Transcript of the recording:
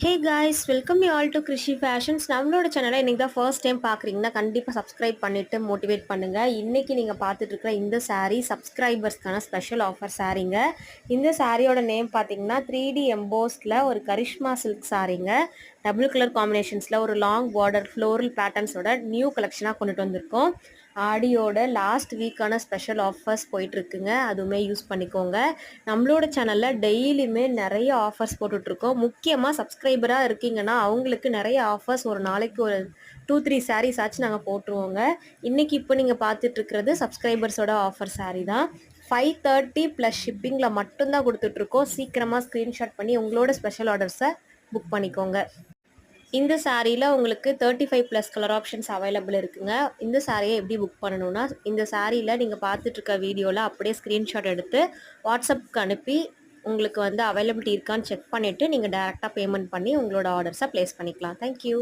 Hey guys, welcome you all to Krishi fashions. நம்மளோட சேனலை இன்றைக்கி தான் ஃபர்ஸ்ட் டைம் பார்க்குறீங்கன்னா கண்டிப்பாக சப்ஸ்கிரைப் பண்ணிவிட்டு மோட்டிவேட் பண்ணுங்கள். இன்றைக்கி நீங்கள் பார்த்துட்டு இருக்கிற இந்த saree சப்ஸ்கிரைபர்ஸ்க்கான ஸ்பெஷல் ஆஃபர் சாரீங்க. இந்த சாரியோட நேம் பார்த்தீங்கன்னா 3D எம்போஸ்டில் ஒரு கரிஷ்மா சில்க் சாரீங்க. டபுள் கலர் காம்பினேஷன்ஸில் ஒரு லாங் பார்டர் ஃப்ளோரல் பேட்டர்ன்ஸோட நியூ கலெக்ஷனாக கொண்டுட்டு வந்திருக்கோம். ஆடியோட லாஸ்ட் வீக்கான ஸ்பெஷல் ஆஃபர்ஸ் போயிட்டுருக்குங்க, அதுவுமே யூஸ் பண்ணிக்கோங்க. நம்மளோட சேனலில் டெய்லியுமே நிறைய ஆஃபர்ஸ் போட்டுட்ருக்கோம். முக்கியமாக சப்ஸ்கிரைபராக இருக்கீங்கன்னா அவங்களுக்கு நிறைய ஆஃபர்ஸ், ஒரு நாளைக்கு ஒரு 2-3 சாரீஸ் ஆச்சு நாங்கள் போட்டுருவோங்க. இன்றைக்கி இப்போ நீங்கள் பார்த்துட்ருக்கிறது சப்ஸ்கிரைபர்ஸோட ஆஃபர் சாரீ தான். 530 ப்ளஸ் ஷிப்பிங்கில் மட்டும்தான் கொடுத்துட்ருக்கோம். சீக்கிரமாக ஸ்க்ரீன்ஷாட் பண்ணி உங்களோட ஸ்பெஷல் ஆர்டர்ஸை புக் பண்ணிக்கோங்க. இந்த சாரியில் உங்களுக்கு 35+ கலர் ஆப்ஷன்ஸ் அவைலபிள் இருக்குங்க. இந்த சாரியை எப்படி புக் பண்ணணும்னா, இந்த சாரியில் நீங்கள் பார்த்துட்ருக்க வீடியோவில் அப்படியே ஸ்க்ரீன்ஷாட் எடுத்து வாட்ஸ்அப்புக்கு அனுப்பி உங்களுக்கு வந்து அவைலபிலிட்டி இருக்கான்னு செக் பண்ணிவிட்டு நீங்கள் டேரெக்டாக பேமெண்ட் பண்ணி உங்களோட ஆர்டர்ஸை ப்ளேஸ் பண்ணிக்கலாம். தேங்க்யூ.